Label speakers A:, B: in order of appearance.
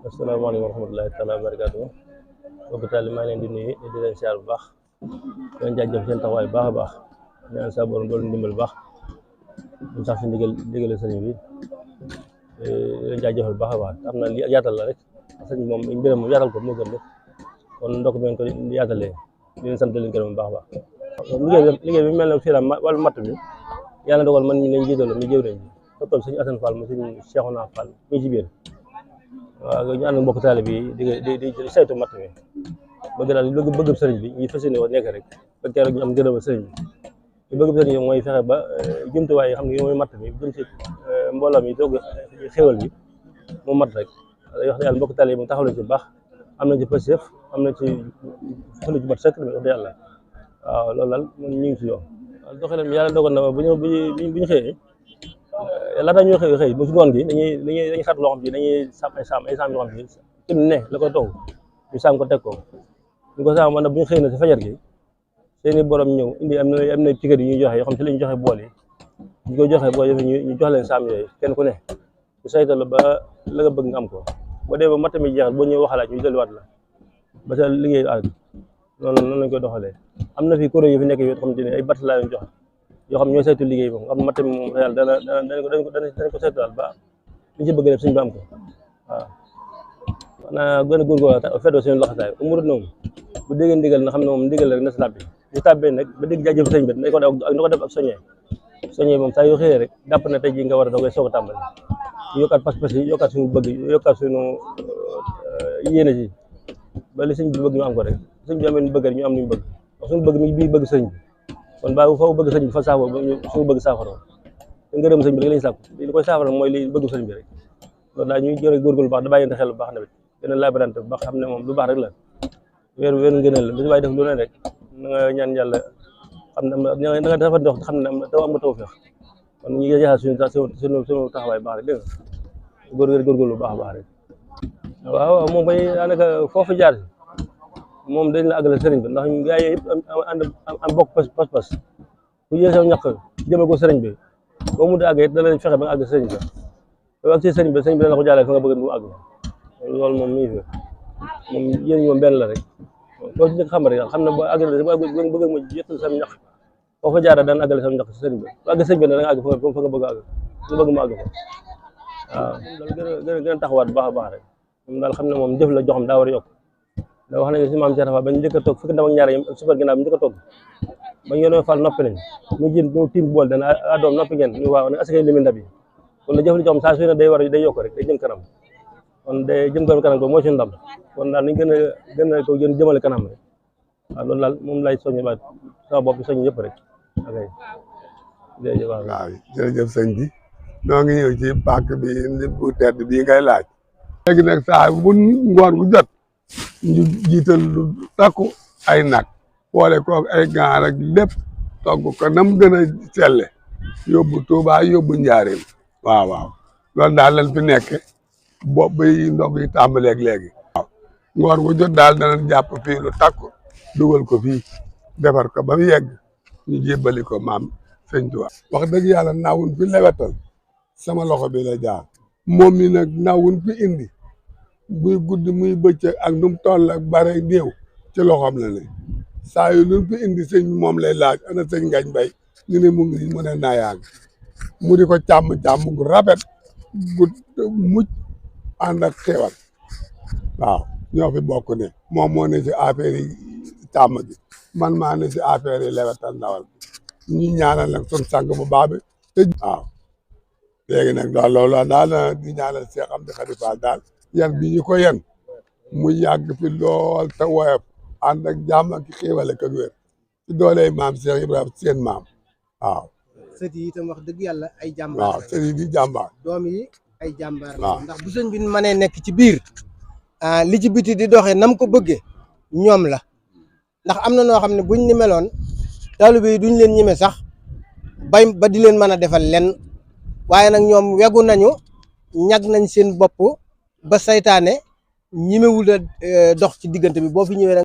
A: asalaamaaleykum wa rahmatulahi taala wa barakaatu mbokk taali maa ngi leen di nuyu di leen siyaar bu baax di leen jaajëf seen taxawaay bu baax a baax ñaan sa borom doolu ndimbal bu baax ñu sax si ndigal sëriñ bi di leen jaajëfal bu baax a baax xam naa li yaatal la rek sëriñ moom mbiram moom yaatal ko moo gën rek kon ndokk bi ngeen ko yaatalee di leen sant leen gërëm bu baax a baax liggéey bi mel na fii la wàllu matt bi yàlla dogal man mi lañ jiital mi jëw nañ toppal sëñ Assane Fall mu sëñ Cheikhouna Fall mi ci biir waaw ñu ànd mbokk taale bi di saytu matt mi bëgg daal bëgg sëriñ bi ñu fas yéene woon nekk rek ba keroog ñu am gërëm sëriñ bi ñu bëgg sëriñ bi mooy fexe ba jumtuwaay yi xam ne mooy matt mi jëm si mbooloo mi toog xéwal bi mu mat rek day wax ne yàlla mbokk taale yi mu taxaw nañ ci baax am na ci pësef am na ci fële ci mat sëkk wax dëgg yàlla waaw loolu daal ñu ngi ci yoon doxalam yàlla dogal na bu ñu xëyee laata ñuy xëy ba si ngoon gi dañuy xat loo xam ci dañuy saam ay saam yoo xam ci tim ne la ko toog ñu saam ko teg ko ñu ko saam man na bu ñu xëy na si fajar gi seeni borom ñëw indi am na piquet yi ñuy joxe yoo xam ci la ñu joxe bool yi ñu ko joxe boo defee ñu jox leen saam yooyu kenn ku ne ñu saytal la ba la nga bëgg nga am ko boo dee ba matt mi jeexal boo ñëw waxalaat ñu delluwaat la ba sa liggéey àgg noonu lañ koy doxalee am na fi kuréel yu fi nekk yoo xam te ne ay batt laa leen jox yoo xam ñooy saytu liggéey moom am matt mi moom yàlla dañ ko saytu daal ba li ci bëgg def suñu ba am ko waaw xanaa gën a góorgóorlu feddoo seen laxasaay umurut na moom bu déggee ndigal na xam ne moom ndigal rek na si tàbbi bu tàbbee nag ba dégg jaajëf sëñ bi dañ ko def ak soññee moom saa yoo xëyee rek jàpp na tey jii nga war a doogay soog a tàmbali ñu yokkaat pas-pas yi yokkaat suñu bëgg yokkaat suñu yéene ci ba li sëñ bi bëgg ñu am ko rek sëñ bi amee ñu bëgg rek ñu am luñu bëgg wax suñu bëgg mi bii bëgg sëñ bi kon baa faw bëgg sëñ bi fa saafara suñu bëgg saafara te ngërëm sëñ bi rek lañu sàkku li koy saafara mooy li bëgg sëñ bi rek loolu daal ñuy jërë góorgóorlu baax da bàyyante xel bu baax tamit gën a labirante bu baax xam ne moom lu baax rek la weer ngëneel la bis waaye def lu ne rek na nga ñaan yàlla xam ne am na da nga dafa dox xam ne am nga tawfeex kon ñu ngi jaxal suñu taxawaay baax rek dégg nga góorgóorlu bu baax a baax rek waaw moom bay daanaka foofu jaar moom dañ la àggale sëriñ bi ndax gaa yi yëpp am bokk pas-pas ku jël sa ñaq jëmee ko sëriñ bi boo mu di àgg it da leen fexe ba nga àgg sëriñ bi yow ak si sëriñ bi dana ko jàllale fa nga bëgg mu àgg loolu moom mi ngi fi moom yéen ñi moom benn la rek boo ci njëkk xam rek xam ne boo àggale bëgg mu jëttal sam ñaq foo fa jaara daan àggale sam ñaq si sëriñ bi bu àgg sëriñ bi da nga àgg fa nga bëgg a àgg nga bëgg mu àgg fa waaw daal gën a taxawaat bu baax a baax rek moom daal xam ne moom jëf la joxam daa war a yokk da wax nañu si maam Cheikh Fall ba ñu njëkk a toog fukki ndam ak ñaar yi super ginnaaw bi njëkk a toog ba ñu yéen Fall noppi nañ ñu jëm ñu tiim bool dana doom noppi ngeen ñu waaw ne askan limi ndab yi kon la jëf li joxam saa su ne day war day yokk rek day jëm kanam kon day jëm kanam ko mooy suñu ndam kon daal nañ gën a ko jëmale kanam rek waaw loolu daal moom lay soññ ba sama bopp soññ yëpp rek ok jërëjëf waaw
B: jërëjëf sëñ bi noo ngi ñëw ci pàkk bi bu tedd bii ngay laaj léegi nag saa bu ngoon gu jot ñu jiital lu takku ay nag boole koog ay gaar ak lépp togg ko nam gën a selle yóbbu Tuuba yóbbu Njaaréem waaw loolu daal lañ fi nekk bopp bi ndog yi tàmbaleeg léegi waaw ngoon gu jot daal danañ jàpp fii lu takku dugal ko fii defar ko ba mu yegg ñu jébbali ko maam sëñ Tuuba wax dëgg yàlla naawun fi lewetal sama loxo bi la jaar moom mi nag naawun fi indi muy guddi muy bëccëg ak nu mu toll ak bare néew ci loxoom la ne saa yu luñ fi indi sëñ moom lay laaj ana sëñ Ngañ Mbay ñu ne mu ngi mu ne naayaag mu di ko càmm gu rafet gu mucc ànd ak xewal waaw ñoo fi bokk ne moom moo ne si affaire yi càmm gi man maa ne si affaire yi lewetal ndawal ñu ñaanal nag sun sang bu baax bi te waaw léegi nag daal loolu daal di ñaanal Cheikh Amdi Khady Fall daal yan bi ñu ko yen mu yàgg fi lool te woyof ànd ak jàmm ak xéewal ak wér ci dooley maam Cheikh Ibrahima seen maam waaw.
C: sët yi itam wax dëgg yàlla ay jàmbaar
B: waaw sët yi di jàmbaar.
C: doom yi ay jàmbaar.
B: waaw
C: ndax bu sëñ bi mënee nekk ci biir li ci biti di doxee nam ko bëggee ñoom la ndax am na noo xam ne buñ ni meloon taalibe yi duñ leen ñeme sax bay ba di leen mën a defal lenn waaye nag ñoom wegu nañu ñag nañ seen bopp ba saytaane ñimewul a dox ci diggante bi boo fi ñëwee